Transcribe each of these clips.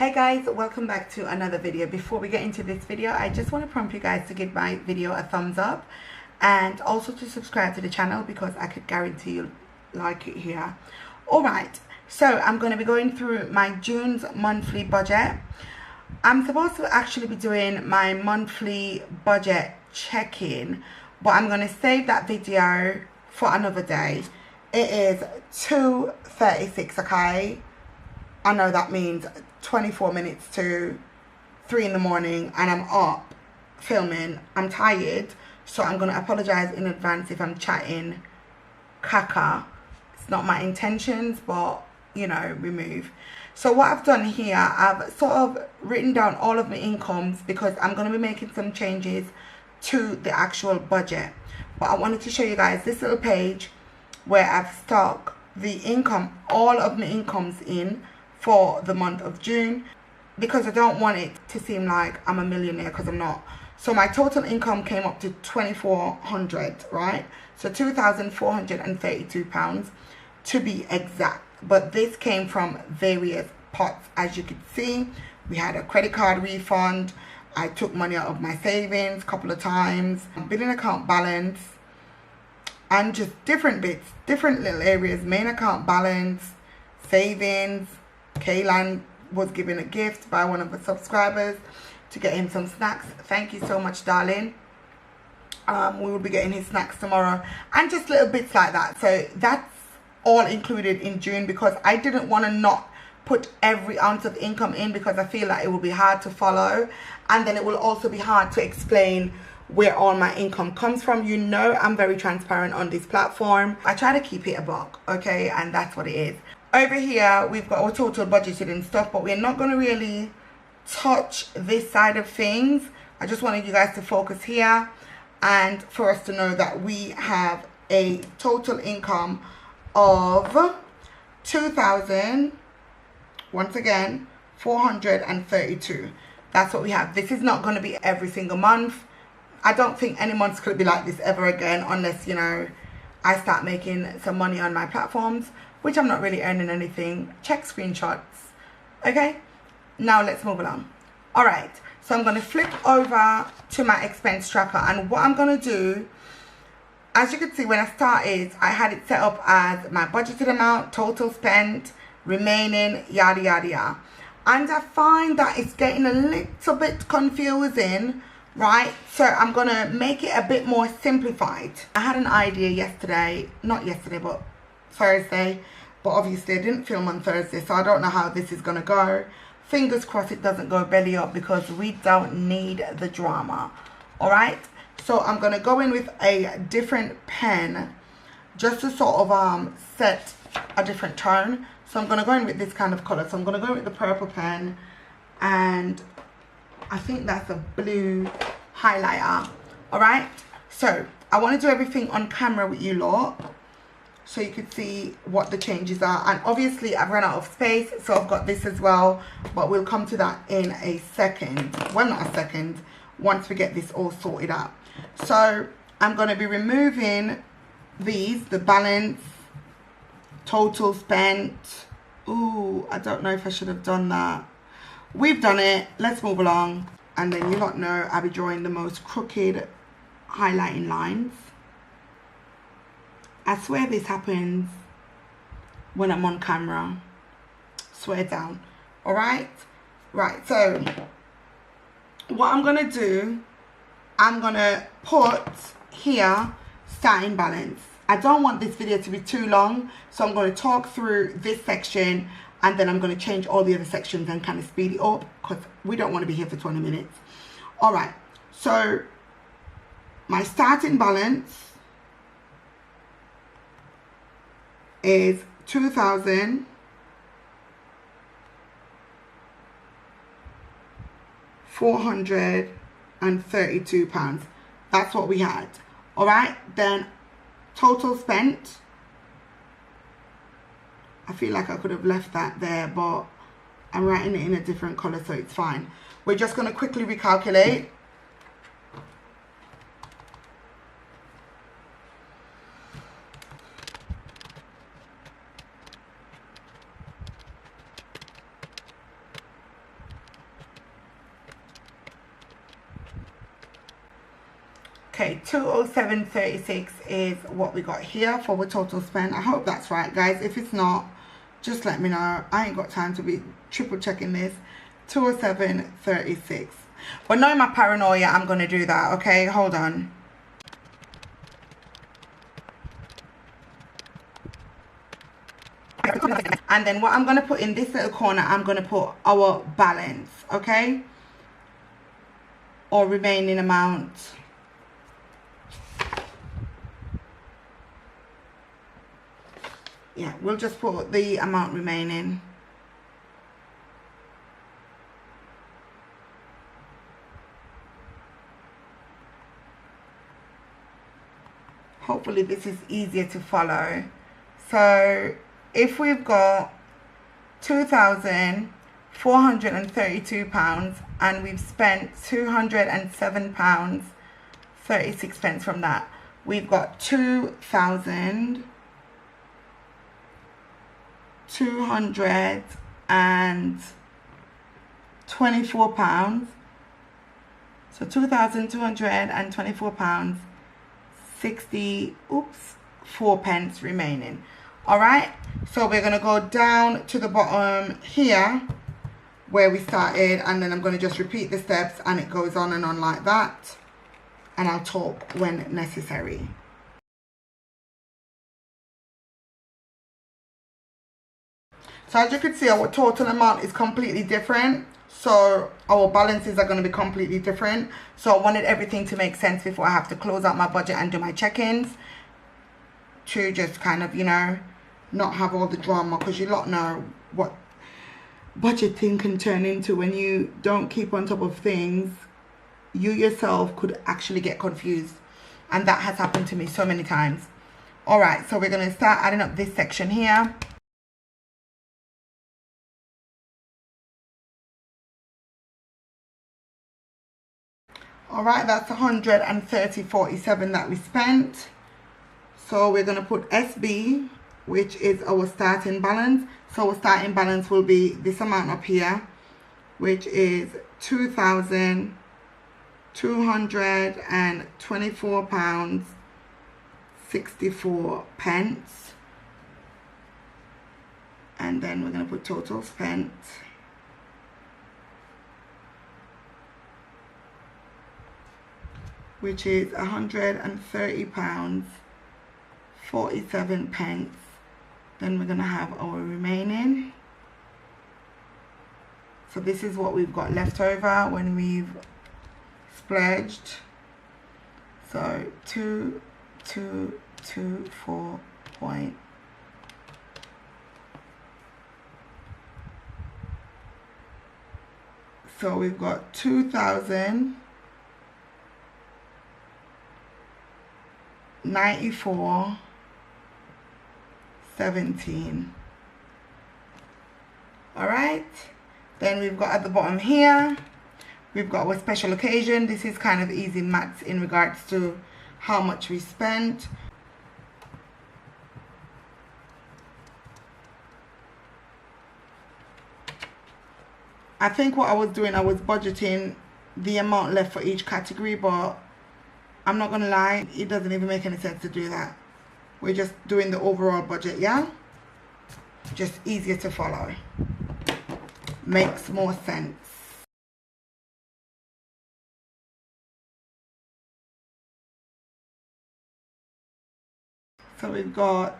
Hey guys, welcome back to another video. Before we get into this video, I just want to prompt you guys to give my video a thumbs up and also to subscribe to the channel because I could guarantee you'll like it here. Alright, so I'm going to be going through my June's monthly budget. I'm supposed to actually be doing my monthly budget check-in, but I'm going to save that video for another day. It is 2:36, okay? I know that means 24 minutes to 3 in the morning and I'm up filming. I'm tired, so I'm going to apologize in advance if I'm chatting caca. It's not my intentions, but you know, remove. So what I've done here, I've sort of written down all of my incomes because I'm going to be making some changes to the actual budget. But I wanted to show you guys this little page where I've stuck the income, all of my incomes in for the month of June, because I don't want it to seem like I'm a millionaire, because I'm not. So my total income came up to 2,400, right? So £2,432 to be exact. But this came from various pots. As you can see, we had a credit card refund. I took money out of my savings a couple of times, billing account balance, and just different bits, different little areas. Main account balance, savings. Kaylan was given a gift by one of the subscribers to get him some snacks. Thank you so much, darling. We will be getting his snacks tomorrow, and just little bits like that. So that's all included in June because I didn't want to not put every ounce of income in, because I feel like it will be hard to follow, and then it will also be hard to explain where all my income comes from. You know, I'm very transparent on this platform. I try to keep it a buck, okay, and that's what it is. Over here, we've got our total budgeted and stuff, but we're not going to really touch this side of things. I just wanted you guys to focus here and for us to know that we have a total income of 2,000, once again, 432. That's what we have. This is not going to be every single month. I don't think any month's going to be like this ever again, unless, you know, I start making some money on my platforms, which I'm not really earning anything. Check screenshots. Okay, now let's move along. All right, so I'm going to flip over to my expense tracker, and what I'm going to do, as you can see, when I started, I had it set up as my budgeted amount, total spent, remaining, yada yada yada, and I find that it's getting a little bit confusing, right? So I'm going to make it a bit more simplified. I had an idea yesterday, not yesterday, but Thursday, but obviously I didn't film on Thursday, so I don't know how this is gonna go. Fingers crossed it doesn't go belly up, because we don't need the drama. All right, so I'm gonna go in with a different pen just to sort of set a different tone. So I'm gonna go in with this kind of color. So I'm gonna go in with the purple pen, and I think that's a blue highlighter. All right, so I want to do everything on camera with you lot, so you can see what the changes are. And obviously I've run out of space, so I've got this as well, but we'll come to that in a second. Well, not a second, once we get this all sorted out. So I'm going to be removing these, the balance, total spent. Ooh, I don't know if I should have done that. We've done it. Let's move along. And then you lot know I'll be drawing the most crooked highlighting lines. I swear this happens when I'm on camera. Swear down. Alright? Right, so what I'm going to do, I'm going to put here starting balance. I don't want this video to be too long, so I'm going to talk through this section, and then I'm going to change all the other sections and kind of speed it up, because we don't want to be here for 20 minutes. Alright, so my starting balance is £2,432. That's what we had. All right, then total spent, I feel like I could have left that there, but I'm writing it in a different color, so it's fine. We're just going to quickly recalculate. Okay, 207.36 is what we got here for the total spend. I hope that's right, guys. If it's not, just let me know. I ain't got time to be triple checking this. 207.36. But knowing my paranoia, I'm gonna do that. Okay, hold on. And then what I'm gonna put in this little corner, I'm gonna put our balance, okay, or remaining amount. Yeah, we'll just put the amount remaining. Hopefully this is easier to follow. So if we've got £2,432 and we've spent £207.36 from that, we've got £2,224 so £2,224 4 pence remaining. All right, so we're gonna go down to the bottom here where we started, and then I'm going to just repeat the steps, and it goes on and on like that, and I'll talk when necessary. So as you can see, our total amount is completely different, so our balances are going to be completely different. So I wanted everything to make sense before I have to close out my budget and do my check-ins, to just kind of, you know, not have all the drama, because you lot know what budgeting can turn into when you don't keep on top of things. You yourself could actually get confused, and that has happened to me so many times. All right, so we're going to start adding up this section here. All right, that's 130.47 that we spent. So we're going to put SB, which is our starting balance. So our starting balance will be this amount up here, which is £2,224.64. And then we're going to put total spent, which is £130.47. Then we're going to have our remaining. So this is what we've got left over when we've splurged. So 2224 point. So we've got 2,094.17. All right, then we've got at the bottom here, we've got our special occasion. This is kind of easy maths in regards to how much we spent. I think what I was doing, I was budgeting the amount left for each category, but I'm not gonna lie, it doesn't even make any sense to do that. We're just doing the overall budget, yeah? Just easier to follow. Makes more sense. So we've got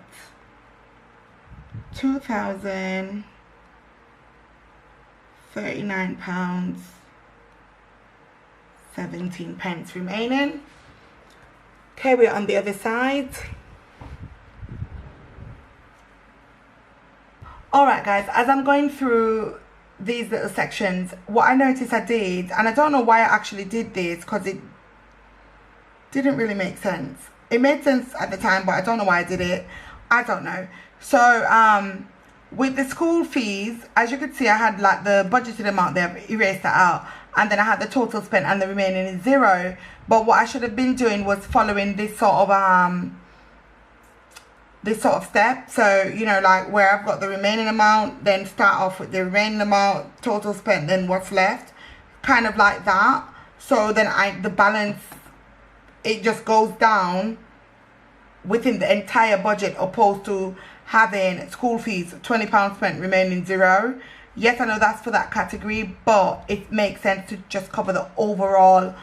£2,039.17 remaining. Okay, we're on the other side. Alright guys, as I'm going through these little sections, what I noticed I did, and I don't know why I actually did this, because it didn't really make sense. It made sense at the time, but I don't know why I did it. I don't know. So with the school fees, as you can see, I had like the budgeted amount there, erased that out, and then I had the total spent and the remaining is 0. But what I should have been doing was following this sort of step. So, you know, like where I've got the remaining amount, then start off with the remaining amount, total spent, then what's left, kind of like that. So then the balance it just goes down within the entire budget, opposed to having school fees £20 spent remaining zero. Yes, I know that's for that category, but it makes sense to just cover the overall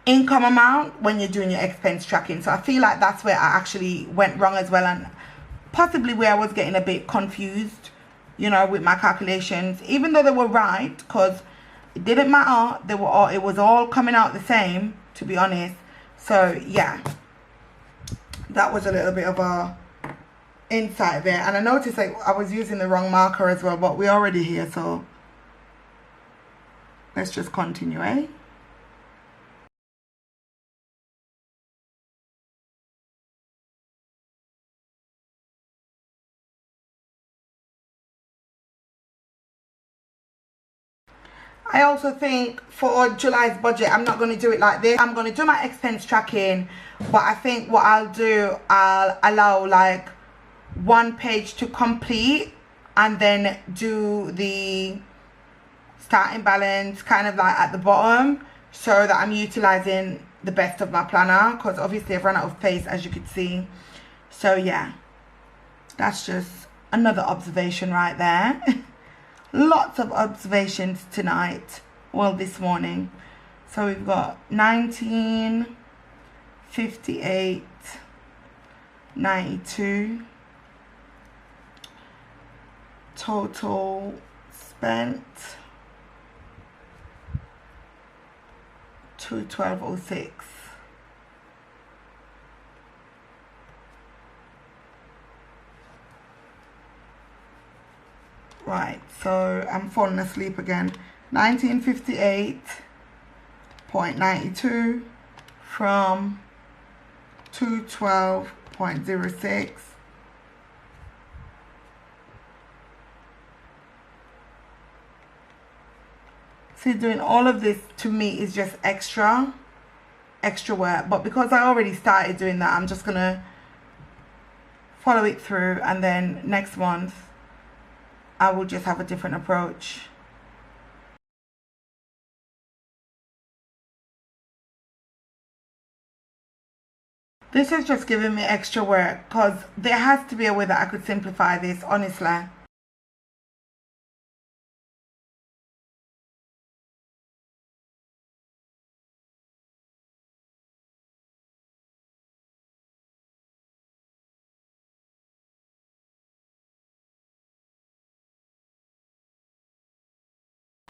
income amount when you're doing your expense tracking. So I feel like that's where I actually went wrong as well, and possibly where I was getting a bit confused, you know, with my calculations, even though they were right, because it didn't matter. They were all, it was all coming out the same, to be honest. So yeah, that was a little bit of a insight there. And I noticed like I was using the wrong marker as well, but we're already here, so let's just continue, eh? I also think for July's budget, I'm not going to do it like this. I'm going to do my expense tracking, but I think what I'll do, I'll allow like one page to complete and then do the starting balance kind of like at the bottom, so that I'm utilizing the best of my planner, because obviously I've run out of space, as you could see. So yeah, that's just another observation right there. Lots of observations tonight, well, this morning. So we've got 19, 58, 92, total spent 212.06. Right, so I'm falling asleep again. 1958.92 from 212.06. See, doing all of this to me is just extra work. But because I already started doing that, I'm just gonna follow it through, and then next month I will just have a different approach. This is just giving me extra work, because there has to be a way that I could simplify this, honestly.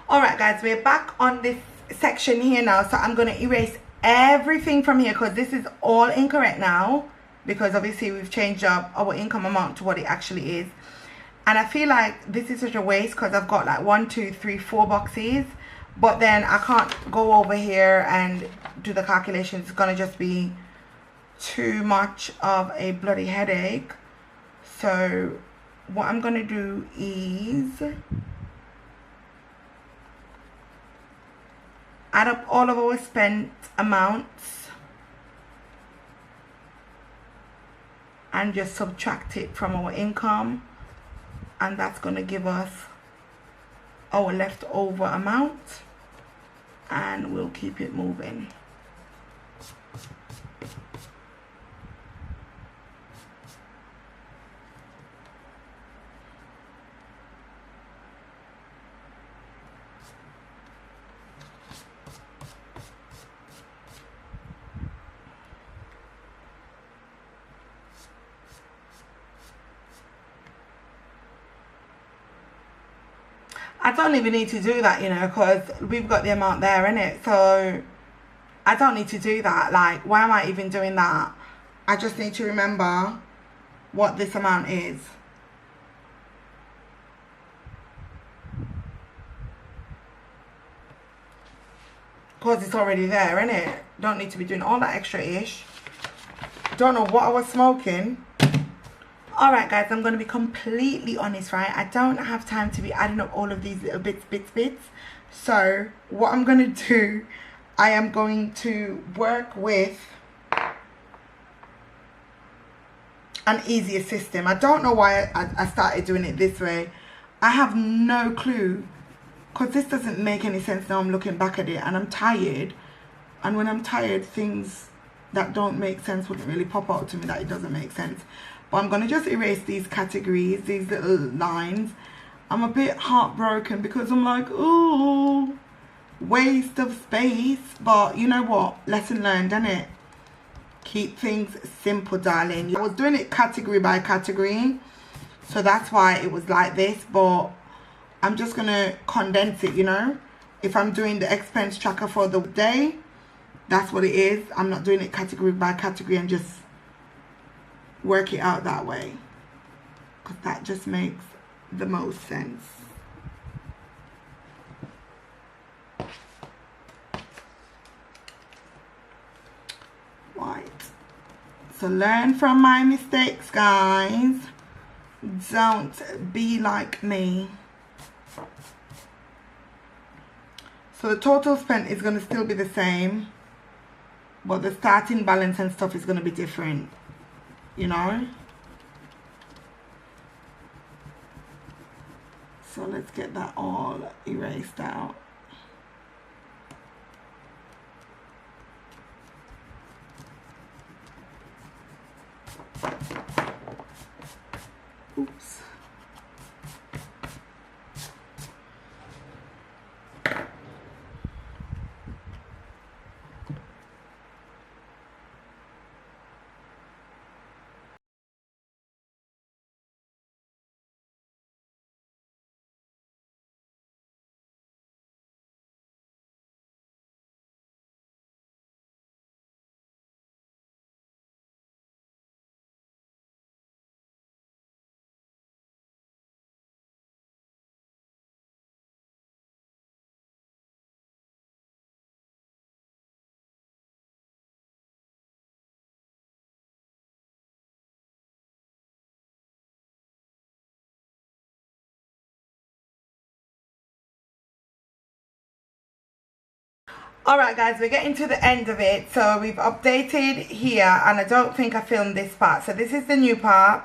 Alright guys, we're back on this section here now, so I'm going to erase everything from here, because this is all incorrect now, because obviously we've changed up our income amount to what it actually is. And I feel like this is such a waste, because I've got like 1, 2, 3, 4 boxes, but then I can't go over here and do the calculations. It's going to just be too much of a bloody headache. So what I'm going to do is add up all of our spent amounts and just subtract it from our income, and that's going to give us our leftover amount, and we'll keep it moving. I don't even need to do that, you know, because we've got the amount there, innit? So I don't need to do that. Like, why am I even doing that? I just need to remember what this amount is. Because it's already there, innit? Don't need to be doing all that extra-ish. Don't know what I was smoking. Alright guys, I'm going to be completely honest, right? I don't have time to be adding up all of these little bits. So what I'm going to do, I am going to work with an easier system. I don't know why I started doing it this way. I have no clue, because this doesn't make any sense now. I'm looking back at it and I'm tired. And when I'm tired, things that don't make sense wouldn't really pop out to me that it doesn't make sense. But I'm going to just erase these categories, these little lines. I'm a bit heartbroken because I'm like, ooh, waste of space. But you know what? Lesson learned, isn't it? Keep things simple, darling. I was doing it category by category, so that's why it was like this. But I'm just going to condense it, you know. If I'm doing the expense tracker for the day, that's what it is. I'm not doing it category by category and just work it out that way, because that just makes the most sense. Right. So learn from my mistakes, guys. Don't be like me. So the total spent is going to still be the same, but the starting balance and stuff is going to be different, you know. So let's get that all erased out. Oops. Alright guys, we're getting to the end of it. So we've updated here, and I don't think I filmed this part. So this is the new part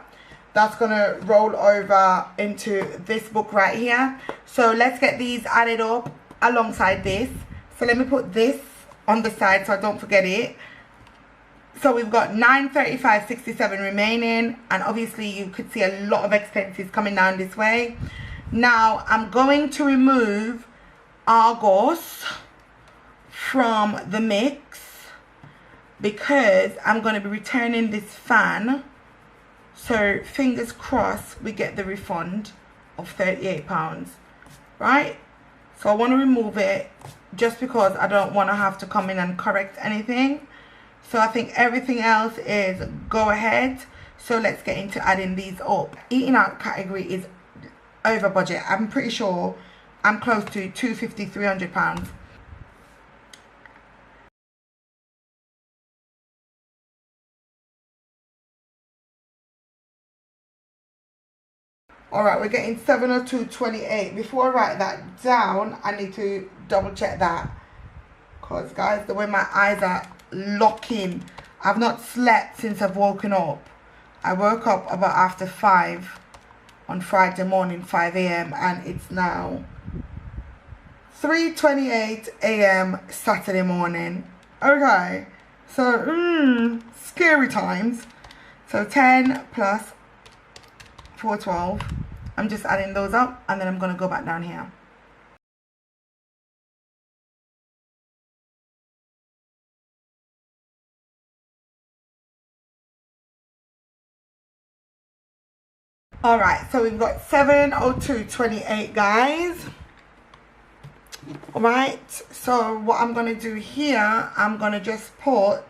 that's going to roll over into this book right here. So let's get these added up alongside this. So let me put this on the side so I don't forget it. So we've got 935.67 remaining, and obviously you could see a lot of expenses coming down this way. Now I'm going to remove Argos from the mix because I'm going to be returning this fan. So fingers crossed we get the refund of £38, right? So I want to remove it just because I don't want to have to come in and correct anything. So I think everything else is go ahead. So let's get into adding these up. Eating out category is over budget. I'm pretty sure I'm close to £250–300. Alright, we're getting 702.28. Before I write that down, I need to double check that. Because guys, the way my eyes are locking. I've not slept since I've woken up. I woke up about after 5 on Friday morning, 5 a.m. and it's now 3:28 a.m. Saturday morning. Okay, so scary times. So 10 plus 412. I'm just adding those up, and then I'm going to go back down here. Alright, so we've got 702.28, guys. Alright, so what I'm going to do here, I'm going to just put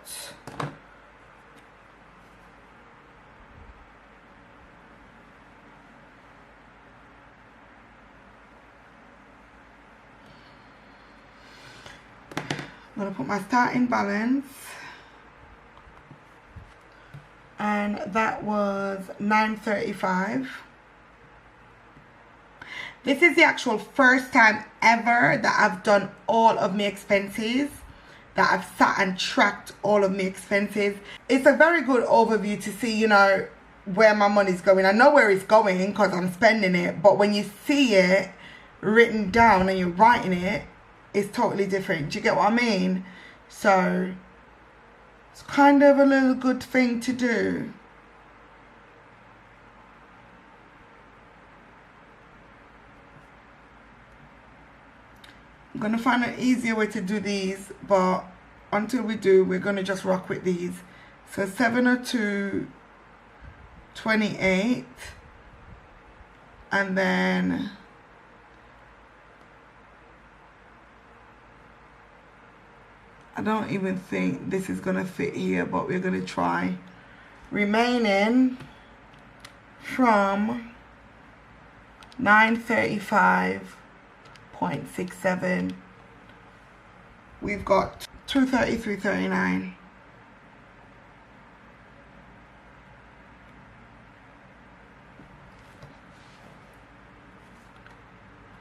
I'm going to put my starting balance, and that was 935. This is the actual first time ever that I've done all of my expenses, that I've sat and tracked all of my expenses. It's a very good overview to see, you know, where my money's going. I know where it's going because I'm spending it, but when you see it written down and you're writing it, it's totally different. Do you get what I mean? So it's kind of a little good thing to do. I'm going to find an easier way to do these, but until we do, we're going to just rock with these. So 702.28, and then I don't even think this is going to fit here, but we're going to try. Remaining from 935.67, we've got 233.39.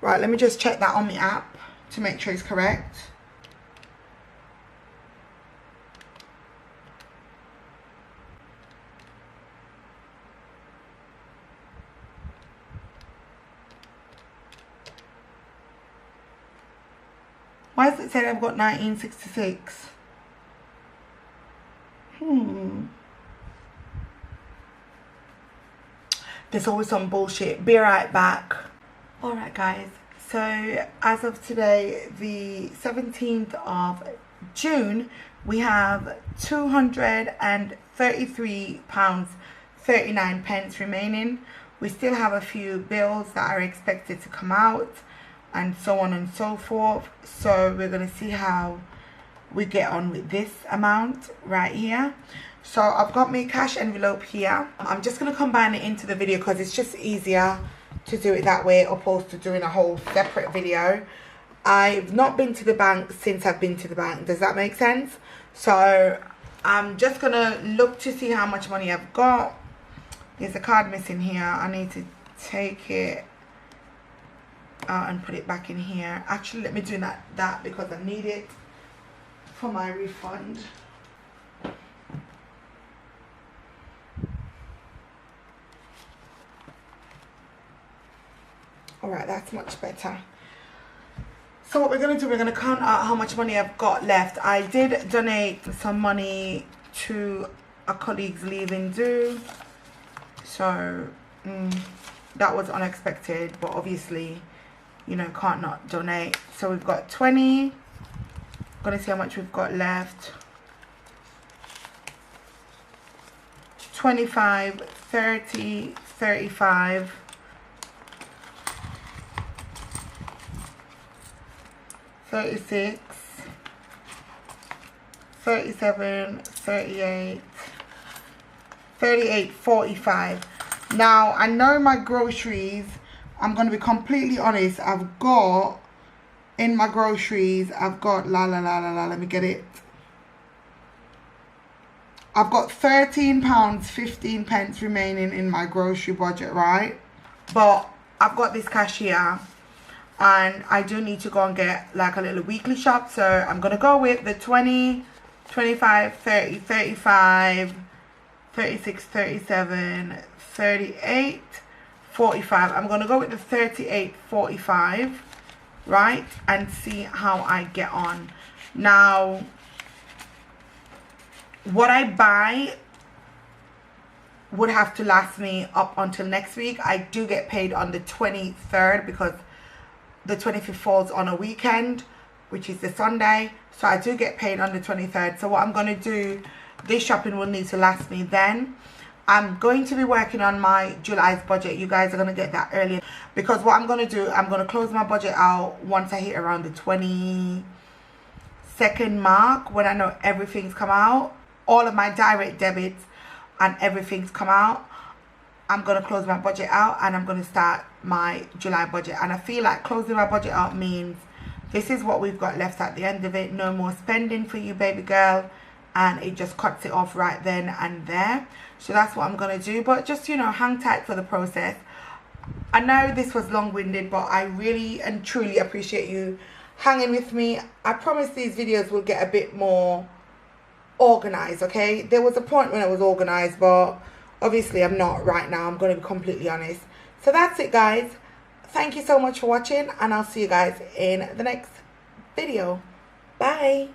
Right, let me just check that on the app to make sure it's correct. Why does it say I've got 1966? There's always some bullshit. Be right back. Alright guys, so as of today, the 17th of June, we have £233.39 remaining. We still have a few bills that are expected to come out, and so on and so forth. So we're going to see how we get on with this amount right here. So I've got my cash envelope here. I'm just going to combine it into the video because it's just easier to do it that way opposed to doing a whole separate video. I've not been to the bank since I've been to the bank. Does that make sense? So I'm just going to look to see how much money I've got. There's a card missing here. I need to take it out and put it back in here. Actually, let me do that because I need it for my refund. Alright, that's much better. So what we're going to do, we're going to count out how much money I've got left. I did donate some money to a colleague's leaving do. So that was unexpected, but obviously, you know, can't not donate. So we've got 20. Going to see how much we've got left. 25, 30, 35. 36, 37, 38, 38, 45. Now, I know my groceries, I'm going to be completely honest, I've got, in my groceries, I've got, let me get it. I've got £13.15 remaining in my grocery budget, right? But I've got this cash here. And I do need to go and get like a little weekly shop. So I'm going to go with the 20, 25, 30, 35, 36, 37, 38, 45. I'm going to go with the 38, 45, right? And see how I get on. Now, what I buy would have to last me up until next week. I do get paid on the 23rd because the 25th falls on a weekend, which is the Sunday. So I do get paid on the 23rd. So what I'm going to do, this shopping will need to last me then. I'm going to be working on my July's budget. You guys are going to get that earlier. Because what I'm going to do, I'm going to close my budget out once I hit around the 22nd mark. When I know everything's come out. All of my direct debits and everything's come out. I'm going to close my budget out and I'm going to start my July budget. And I feel like closing my budget out means this is what we've got left at the end of it. No more spending for you, baby girl. And it just cuts it off right then and there. So that's what I'm going to do. But just, you know, hang tight for the process. I know this was long-winded, but I really and truly appreciate you hanging with me. I promise these videos will get a bit more organized, okay? There was a point when I was organized, but obviously I'm not right now. I'm going to be completely honest. So that's it, guys. Thank you so much for watching, and I'll see you guys in the next video. Bye.